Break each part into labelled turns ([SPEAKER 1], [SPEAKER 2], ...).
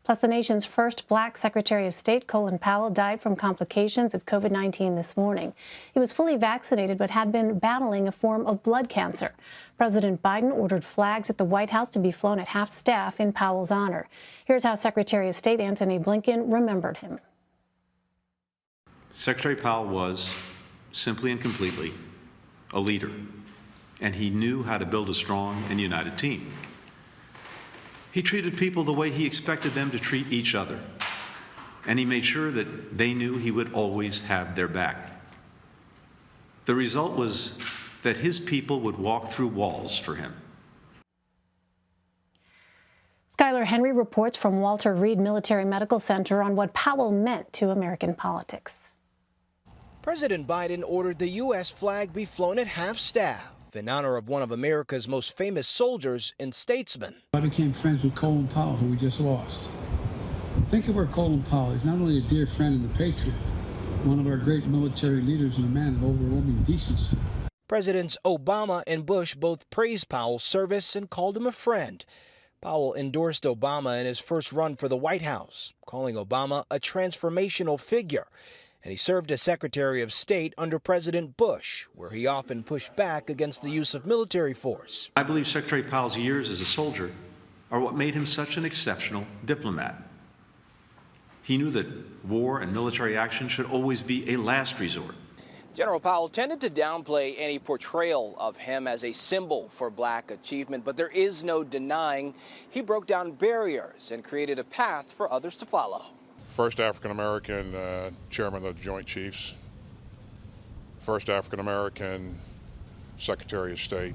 [SPEAKER 1] Plus, the nation's first black Secretary of State, Colin Powell, died from complications of COVID-19 this morning. He was fully vaccinated but had been battling a form of blood cancer. President Biden ordered flags at the White House to be flown at half-staff in Powell's honor. Here's how Secretary of State Antony Blinken remembered him.
[SPEAKER 2] Secretary Powell was, simply and completely, a leader, and he knew how to build a strong and united team. He treated people the way he expected them to treat each other, and he made sure that they knew he would always have their back. The result was that his people would walk through walls for him.
[SPEAKER 1] Skylar Henry reports from Walter Reed Military Medical Center on what Powell meant to American politics.
[SPEAKER 3] President Biden ordered the U.S. flag be flown at half-staff in honor of one of America's most famous soldiers and statesmen.
[SPEAKER 4] I became friends with Colin Powell, who we just lost. Think of where Colin Powell is, not only a dear friend and a patriot, one of our great military leaders and a man of overwhelming decency.
[SPEAKER 3] Presidents Obama and Bush both praised Powell's service and called him a friend. Powell endorsed Obama in his first run for the White House, calling Obama a transformational figure. And he served as Secretary of State under President Bush, where he often pushed back against the use of military force.
[SPEAKER 2] I believe Secretary Powell's years as a soldier are what made him such an exceptional diplomat. He knew that war and military action should always be a last resort.
[SPEAKER 3] General Powell tended to downplay any portrayal of him as a symbol for black achievement, but there is no denying he broke down barriers and created a path for others to follow.
[SPEAKER 5] First African-American chairman of the Joint Chiefs, first African-American Secretary of State,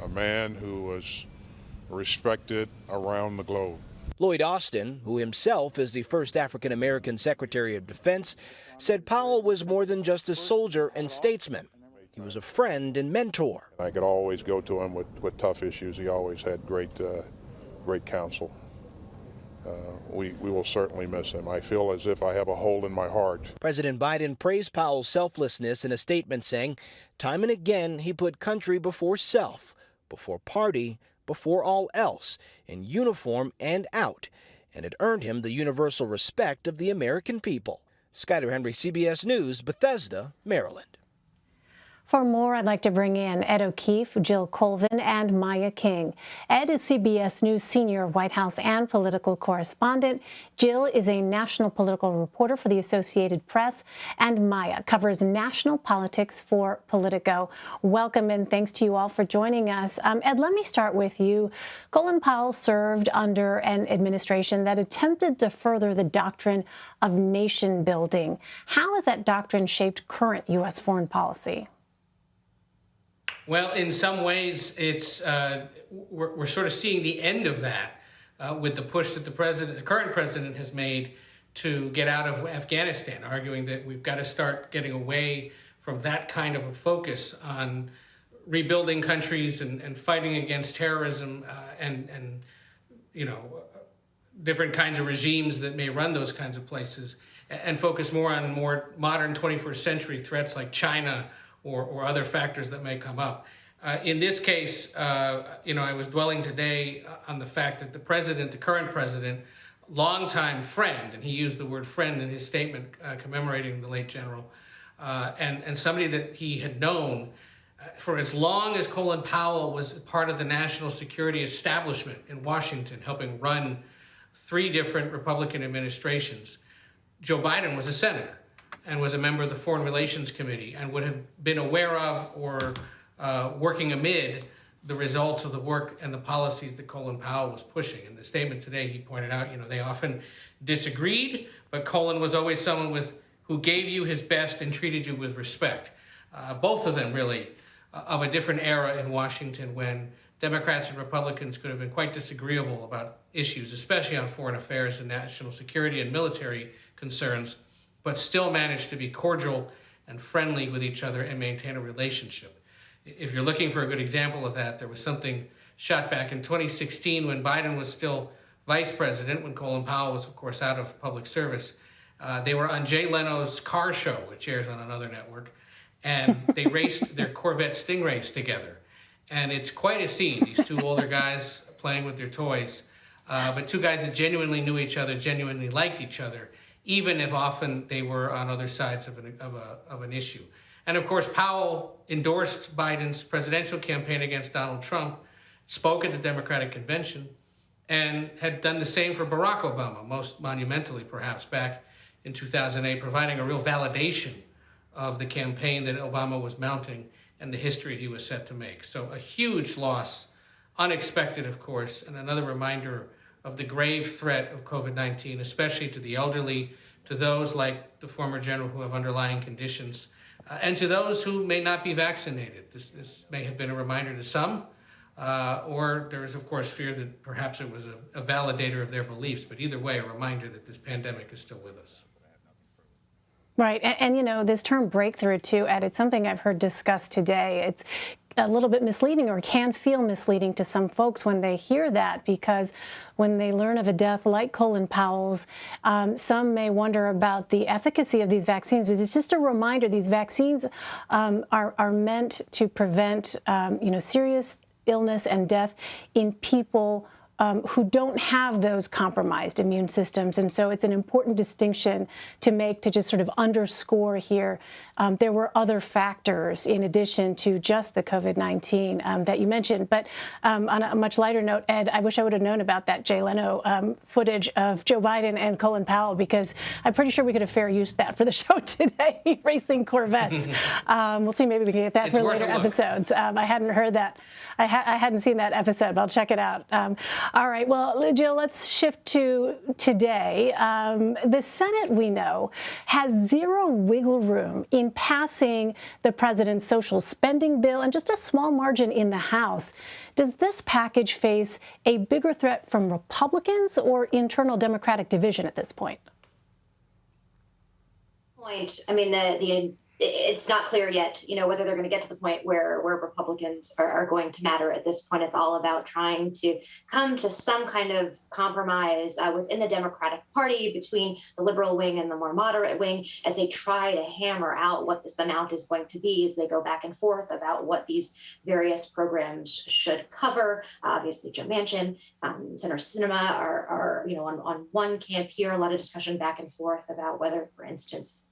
[SPEAKER 5] a man who was respected around the globe.
[SPEAKER 3] Lloyd Austin, who himself is the first African-American Secretary of Defense, said Powell was more than just a soldier and statesman. He was a friend and mentor.
[SPEAKER 5] I could always go to him with tough issues. He always had great counsel. We will certainly miss him. I feel as if I have a hole in my heart.
[SPEAKER 3] President Biden praised Powell's selflessness in a statement saying, time and again he put country before self, before party, before all else, in uniform and out, and it earned him the universal respect of the American people. Skylar Henry, CBS News, Bethesda, Maryland.
[SPEAKER 1] For more, I'd like to bring in Ed O'Keefe, Jill Colvin, and Maya King. Ed is CBS News senior White House and political correspondent. Jill is a national political reporter for the Associated Press. And Maya covers national politics for Politico. Welcome and thanks to you all for joining us. Ed, let me start with you. Colin Powell served under an administration that attempted to further the doctrine of nation building. How has that doctrine shaped current U.S. foreign policy?
[SPEAKER 6] Well, in some ways, it's we're sort of seeing the end of that with the push that the current president has made to get out of Afghanistan, arguing that we've got to start getting away from that kind of a focus on rebuilding countries and fighting against terrorism and different kinds of regimes that may run those kinds of places, and focus more on more modern 21st century threats like China or other factors that may come up. In this case, I was dwelling today on the fact that the current president, longtime friend, and he used the word friend in his statement commemorating the late general, and somebody that he had known for as long as Colin Powell was part of the national security establishment in Washington, helping run 3 different Republican administrations. Joe Biden was a senator and was a member of the Foreign Relations Committee and would have been aware of or working amid the results of the work and the policies that Colin Powell was pushing. In the statement today, he pointed out, they often disagreed, but Colin was always someone who gave you his best and treated you with respect. Both of them really of a different era in Washington when Democrats and Republicans could have been quite disagreeable about issues, especially on foreign affairs and national security and military concerns, but still managed to be cordial and friendly with each other and maintain a relationship. If you're looking for a good example of that, there was something shot back in 2016 when Biden was still vice president, when Colin Powell was, of course, out of public service. They were on Jay Leno's car show, which airs on another network, and they raced their Corvette Stingrays together. And it's quite a scene, these 2 older guys playing with their toys. but two guys that genuinely knew each other, genuinely liked each other, even if often they were on other sides of an issue. And of course, Powell endorsed Biden's presidential campaign against Donald Trump, spoke at the Democratic convention, and had done the same for Barack Obama, most monumentally perhaps back in 2008, providing a real validation of the campaign that Obama was mounting and the history he was set to make. So a huge loss, unexpected, of course, and another reminder of the grave threat of COVID-19, especially to the elderly, to those like the former general who have underlying conditions, and to those who may not be vaccinated. This may have been a reminder to some, or there is, of course, fear that perhaps it was a validator of their beliefs, but either way, a reminder that this pandemic is still with us.
[SPEAKER 1] Right. And you know, this term breakthrough, too, Ed, it's something I've heard discussed today. It's a little bit misleading, or can feel misleading to some folks when they hear that, because when they learn of a death like Colin Powell's, some may wonder about the efficacy of these vaccines. But it's just a reminder, these vaccines are meant to prevent, serious illness and death in people who don't have those compromised immune systems. And so it's an important distinction to make, to just sort of underscore here. There were other factors in addition to just the COVID-19 that you mentioned. But on a much lighter note, Ed, I wish I would have known about that Jay Leno footage of Joe Biden and Colin Powell, because I'm pretty sure we could have fair used that for the show today, racing Corvettes. We'll see, maybe we can get that for later episodes. I hadn't heard that. I hadn't seen that episode, but I'll check it out. All right. Well, Jill, let's shift to today. The Senate, we know, has zero wiggle room in passing the president's social spending bill and just a small margin in the House. Does this package face a bigger threat from Republicans or internal Democratic division at this point?
[SPEAKER 7] I mean, it's not clear yet, whether they're going to get to the point where Republicans are going to matter at this point. It's all about trying to come to some kind of compromise within the Democratic Party between the liberal wing and the more moderate wing as they try to hammer out what this amount is going to be as they go back and forth about what these various programs should cover. Obviously, Joe Manchin, Senator Sinema are on one camp here, a lot of discussion back and forth about whether, for instance,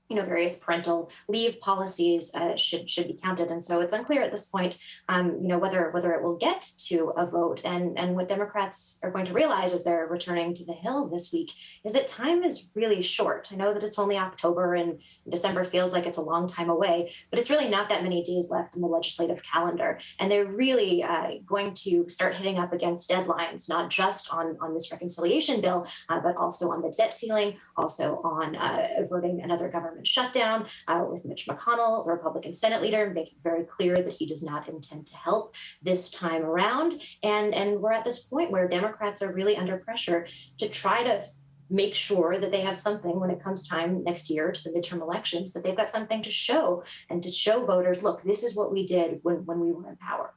[SPEAKER 7] various parental leave policies should be counted. And so it's unclear at this point, whether it will get to a vote. And what Democrats are going to realize as they're returning to the Hill this week is that time is really short. I know that it's only October and December feels like it's a long time away, but it's really not that many days left in the legislative calendar. And they're really going to start hitting up against deadlines, not just on this reconciliation bill, but also on the debt ceiling, also on averting another government shutdown, with Mitch McConnell, the Republican Senate leader, making very clear that he does not intend to help this time around. And we're at this point where Democrats are really under pressure to try to make sure that they have something when it comes time next year to the midterm elections, that they've got something to show and to show voters, look, this is what we did when we were in power.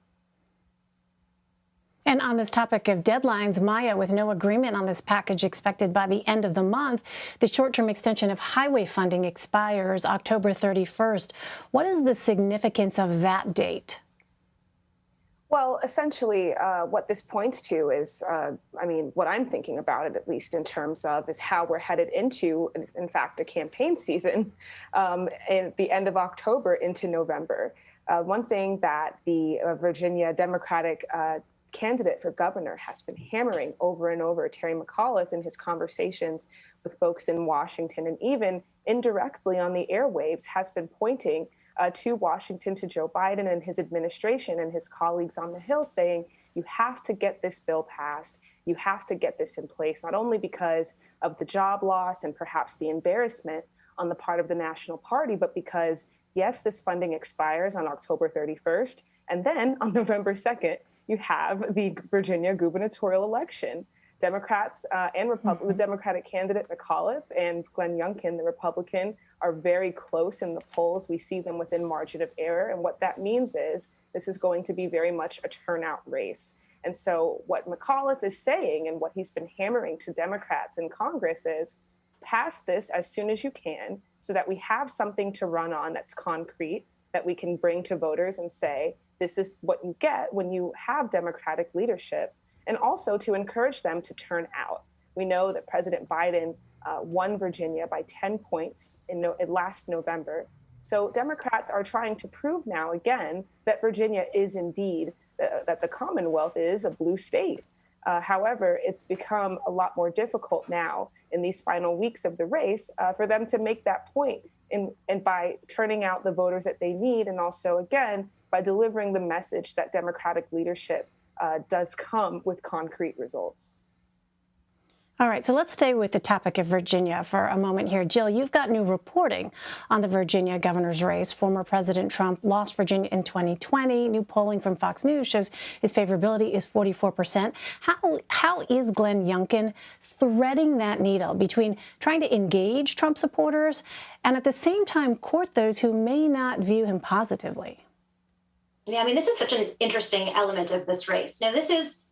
[SPEAKER 1] And on this topic of deadlines, Maya, with no agreement on this package expected by the end of the month, the short-term extension of highway funding expires October 31st. What is the significance of that date?
[SPEAKER 8] Well, essentially, what this points to is, what I'm thinking about it, at least in terms of, is how we're headed into, in fact, a campaign season at the end of October into November. One thing that the Virginia Democratic candidate for governor has been hammering over and over, Terry McAuliffe, in his conversations with folks in Washington, and even indirectly on the airwaves, has been pointing to Washington, to Joe Biden and his administration and his colleagues on the Hill, saying, you have to get this bill passed. You have to get this in place, not only because of the job loss and perhaps the embarrassment on the part of the National Party, but because, yes, this funding expires on October 31st. And then on November 2nd, you have the Virginia gubernatorial election. Democrats and the Democratic candidate McAuliffe and Glenn Youngkin, the Republican, are very close in the polls. We see them within margin of error. And what that means is this is going to be very much a turnout race. And so what McAuliffe is saying and what he's been hammering to Democrats in Congress is pass this as soon as you can so that we have something to run on that's concrete, that we can bring to voters and say, this is what you get when you have Democratic leadership. and also to encourage them to turn out. We know that President Biden won Virginia by 10 points in last November. So Democrats are trying to prove now again that Virginia is indeed, that the Commonwealth is a blue state. However, it's become a lot more difficult now in these final weeks of the race for them to make that point, and by turning out the voters that they need, and also, again, by delivering the message that Democratic leadership does come with concrete results.
[SPEAKER 1] All right, so let's stay with the topic of Virginia for a moment here. Jill, you've got new reporting on the Virginia governor's race. Former President Trump lost Virginia in 2020. New polling from Fox News shows his favorability is 44%. How is Glenn Youngkin threading that needle between trying to engage Trump supporters and at the same time court those who may not view him positively?
[SPEAKER 7] Yeah, I mean, this is such an interesting element of this race. Now, this is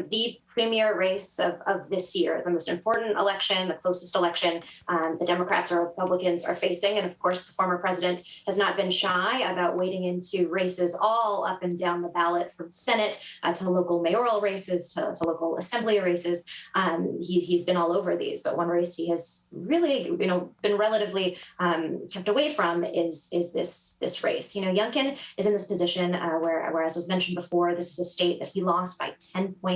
[SPEAKER 7] the premier race of this year, the most important election, the closest election the Democrats or Republicans are facing. And of course, the former president has not been shy about wading into races all up and down the ballot, from Senate to local mayoral races to local assembly races. He's been all over these, but one race he has really, been relatively kept away from is this race. Youngkin is in this position where, as was mentioned before, this is a state that he lost by 10 points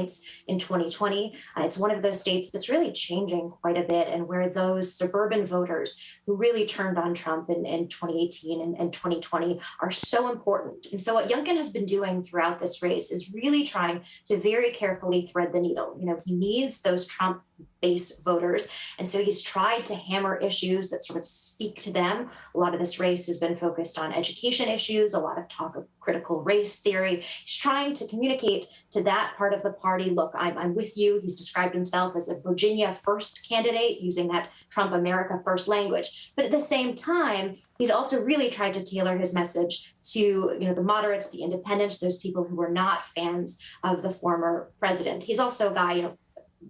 [SPEAKER 7] in 2020. It's one of those states that's really changing quite a bit, and where those suburban voters who really turned on Trump in 2018 and 2020 are so important. And so what Youngkin has been doing throughout this race is really trying to very carefully thread the needle. He needs those Trump base voters. And so he's tried to hammer issues that sort of speak to them. A lot of this race has been focused on education issues, a lot of talk of critical race theory. He's trying to communicate to that part of the party, look, I'm with you. He's described himself as a Virginia first candidate, using that Trump America first language. But at the same time, he's also really tried to tailor his message to the moderates, the independents, those people who were not fans of the former president. He's also a guy,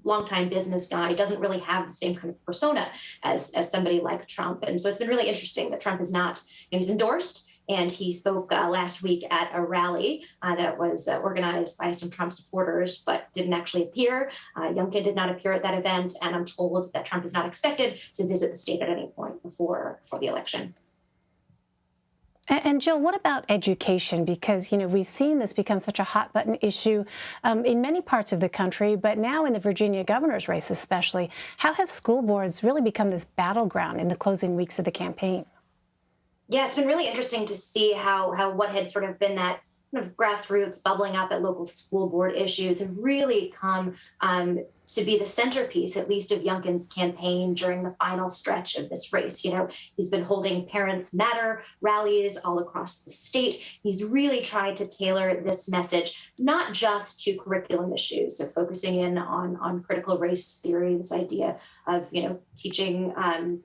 [SPEAKER 7] longtime business guy, doesn't really have the same kind of persona as somebody like Trump. And so it's been really interesting that Trump is not, he's endorsed, and he spoke last week at a rally that was organized by some Trump supporters, but didn't actually appear. Youngkin did not appear at that event, and I'm told that Trump is not expected to visit the state at any point before the election.
[SPEAKER 1] And Jill, what about education? Because, we've seen this become such a hot button issue in many parts of the country, but now in the Virginia governor's race especially. How have school boards really become this battleground in the closing weeks of the campaign?
[SPEAKER 7] Yeah, it's been really interesting to see how what had sort of been that kind of grassroots bubbling up at local school board issues have really come to be the centerpiece, at least, of Youngkin's campaign during the final stretch of this race. He's been holding Parents Matter rallies all across the state. He's really tried to tailor this message, not just to curriculum issues, so focusing in on critical race theory, this idea of, teaching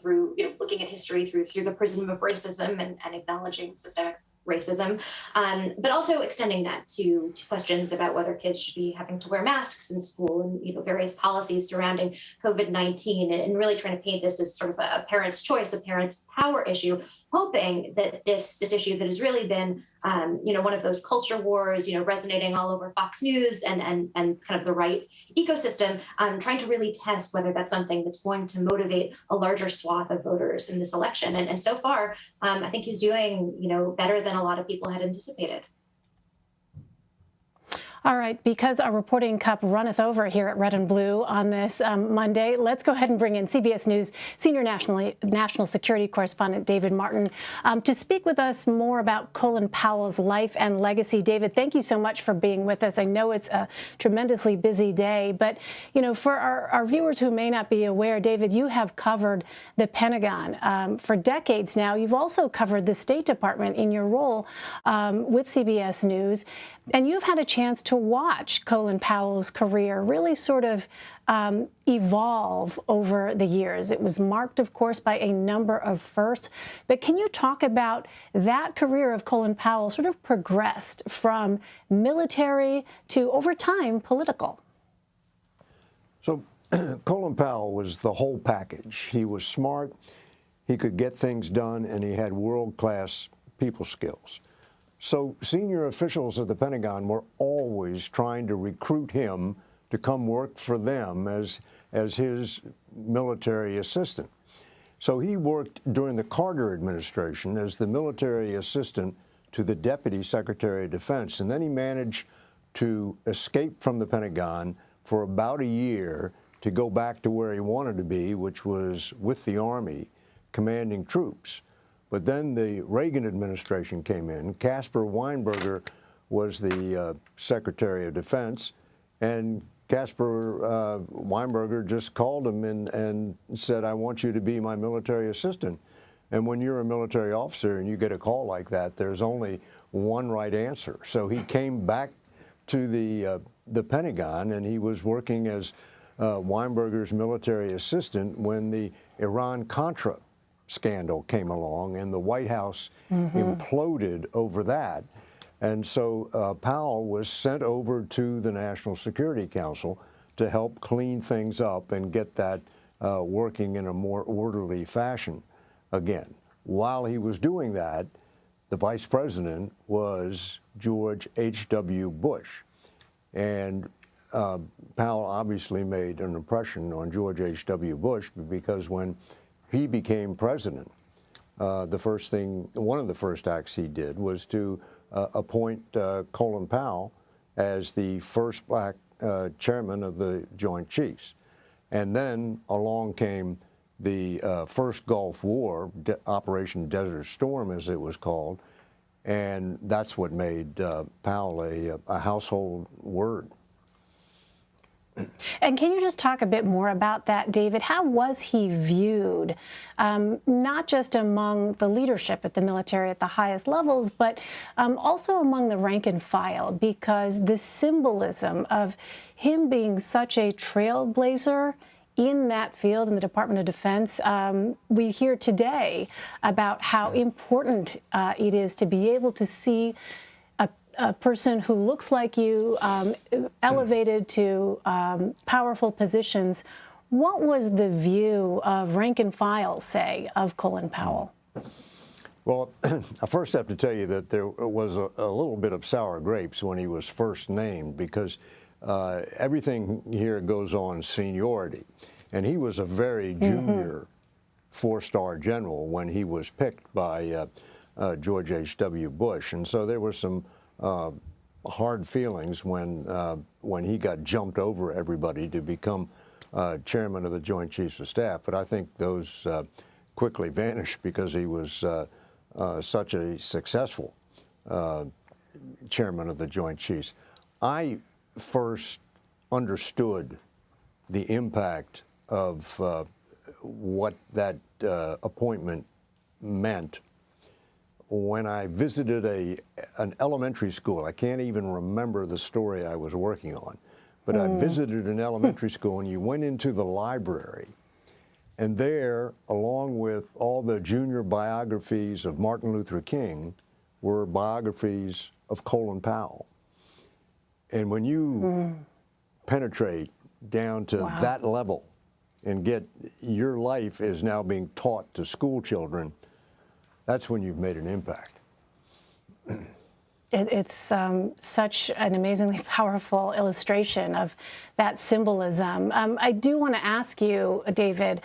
[SPEAKER 7] through, looking at history through the prism of racism and acknowledging systemic racism, but also extending that to questions about whether kids should be having to wear masks in school, and various policies surrounding COVID-19, and really trying to paint this as sort of a parent's choice, a parent's power issue, hoping that this issue that has really been one of those culture wars, resonating all over Fox News and kind of the right ecosystem, trying to really test whether that's something that's going to motivate a larger swath of voters in this election. And so far, I think he's doing, better than a lot of people had anticipated.
[SPEAKER 1] All right, because our reporting cup runneth over here at Red and Blue on this Monday, let's go ahead and bring in CBS News senior national security correspondent David Martin to speak with us more about Colin Powell's life and legacy. David, thank you so much for being with us. I know it's a tremendously busy day, but for our viewers who may not be aware, David, you have covered the Pentagon for decades now. You've also covered the State Department in your role with CBS News, and you've had a chance to watch Colin Powell's career really sort of evolve over the years. It was marked, of course, by a number of firsts. But can you talk about that career of Colin Powell sort of progressed from military to, over time, political?
[SPEAKER 9] So Colin Powell was the whole package. He was smart, he could get things done, and he had world-class people skills. So senior officials at the Pentagon were always trying to recruit him to come work for them as his military assistant. So he worked during the Carter administration as the military assistant to the Deputy Secretary of Defense, and then he managed to escape from the Pentagon for about a year to go back to where he wanted to be, which was with the Army, commanding troops. But then the Reagan administration came in. Caspar Weinberger was the Secretary of Defense, and Caspar Weinberger just called him and said, I want you to be my military assistant. And when you're a military officer and you get a call like that, there's only one right answer. So he came back to the Pentagon, and he was working as Weinberger's military assistant when the Iran-Contra scandal came along, and the White House imploded over that. And so Powell was sent over to the National Security Council to help clean things up and get that working in a more orderly fashion again. While he was doing that, the vice president was George H.W. Bush. And Powell obviously made an impression on George H.W. Bush, because when he became president, one of the first acts he did was to appoint Colin Powell as the first black chairman of the Joint Chiefs. And then along came the first Gulf War, Operation Desert Storm, as it was called, and that's what made Powell a household word.
[SPEAKER 1] And can you just talk a bit more about that, David? How was he viewed, not just among the leadership at the military at the highest levels, but also among the rank and file? Because the symbolism of him being such a trailblazer in that field, in the Department of Defense, we hear today about how important it is to be able to see a person who looks like you elevated to powerful positions. What was the view of rank and file, say, of Colin Powell?
[SPEAKER 9] Well, I first have to tell you that there was a little bit of sour grapes when he was first named, because everything here goes on seniority. And he was a very junior four-star general when he was picked by George H.W. Bush. And so there were some hard feelings when he got jumped over everybody to become chairman of the Joint Chiefs of Staff. But I think those quickly vanished because he was such a successful chairman of the Joint Chiefs. I first understood the impact of what that appointment meant when I visited an elementary school. I can't even remember the story I was working on, but I visited an elementary school, and you went into the library, and there, along with all the junior biographies of Martin Luther King, were biographies of Colin Powell. And when you penetrate down to that level and get your life is now being taught to school children, that's when you've made an impact.
[SPEAKER 1] It's such an amazingly powerful illustration of that symbolism. I do want to ask you, David,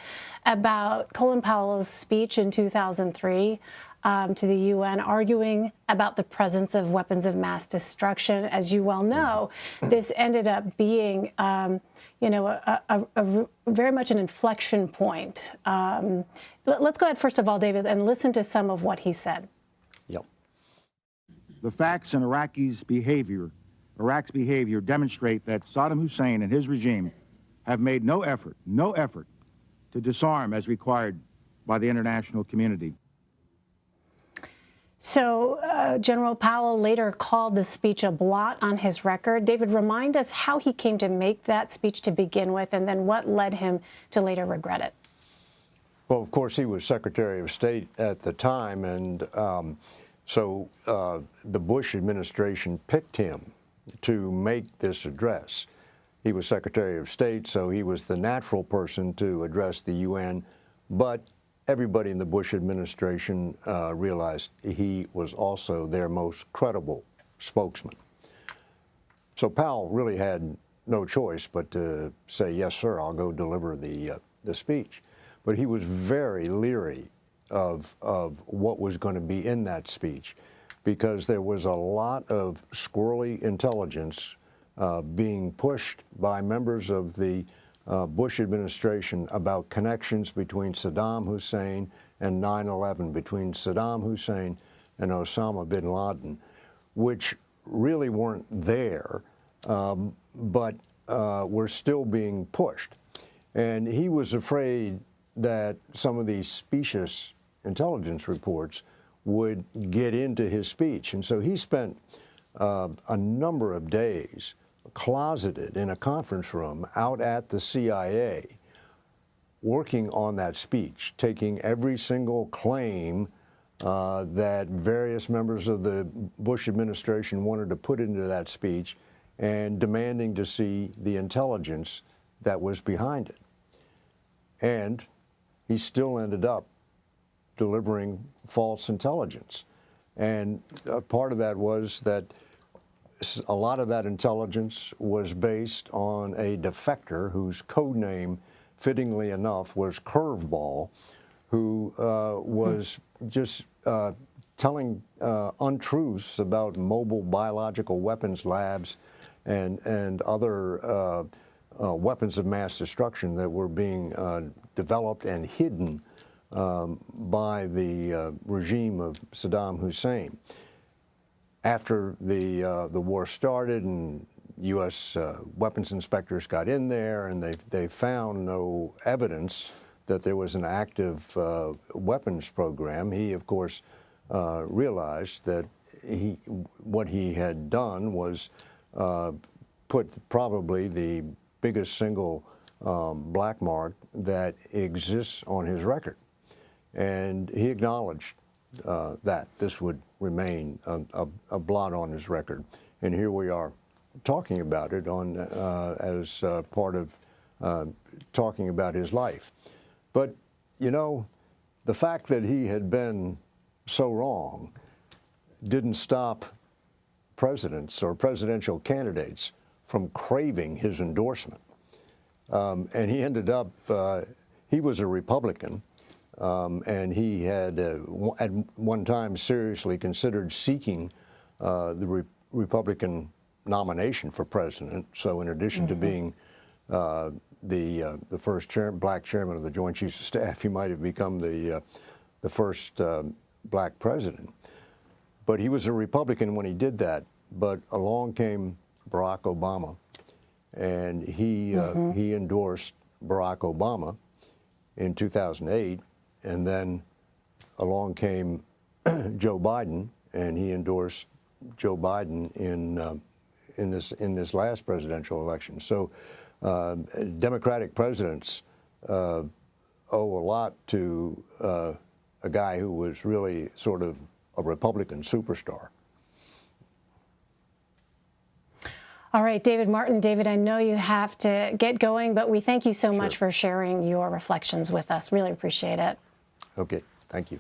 [SPEAKER 1] about Colin Powell's speech in 2003 to the UN, arguing about the presence of weapons of mass destruction. As you well know, this ended up being, you know, very much an inflection point. Let's go ahead, first of all, David, and listen to some of what he said.
[SPEAKER 9] Yep.
[SPEAKER 10] The facts in Iraq's behavior demonstrate that Saddam Hussein and his regime have made no effort to disarm as required by the international community.
[SPEAKER 1] So General Powell later called the speech a blot on his record. David, remind us how he came to make that speech to begin with, and then what led him to later regret it.
[SPEAKER 9] Well, of course, he was Secretary of State at the time, and so the Bush administration picked him to make this address. He was Secretary of State, so he was the natural person to address the UN, but everybody in the Bush administration realized he was also their most credible spokesman. So Powell really had no choice but to say, yes, sir, I'll go deliver the speech. But he was very leery of what was going to be in that speech, because there was a lot of squirrely intelligence being pushed by members of the Bush administration about connections between Saddam Hussein and 9/11, between Saddam Hussein and Osama bin Laden, which really weren't there, but were still being pushed. And he was afraid that some of these specious intelligence reports would get into his speech. And so he spent a number of days closeted in a conference room out at the CIA, working on that speech, taking every single claim that various members of the Bush administration wanted to put into that speech and demanding to see the intelligence that was behind it. And he still ended up delivering false intelligence. And part of that was that a lot of that intelligence was based on a defector whose code name, fittingly enough, was Curveball, who was just telling untruths about mobile biological weapons labs and other weapons of mass destruction that were being developed and hidden by the regime of Saddam Hussein. After the war started and U.S. weapons inspectors got in there and they found no evidence that there was an active weapons program, he, of course, realized that what he had done was put probably the biggest single black mark that exists on his record. And he acknowledged that this would remain a blot on his record. And here we are talking about it as part of talking about his life. But, you know, the fact that he had been so wrong didn't stop presidents or presidential candidates from craving his endorsement. And he ended up, he was a Republican, and he had at one time seriously considered seeking the Republican nomination for president. So in addition to being the first black chairman of the Joint Chiefs of Staff, he might have become the first black president. But he was a Republican when he did that. But along came Barack Obama, and he endorsed Barack Obama in 2008, and then along came Joe Biden, and he endorsed Joe Biden in this last presidential election. So Democratic presidents owe a lot to a guy who was really sort of a Republican superstar.
[SPEAKER 1] All right, David Martin. David, I know you have to get going, but we thank you so much for sharing your reflections with us. Really appreciate it.
[SPEAKER 9] Okay, thank you.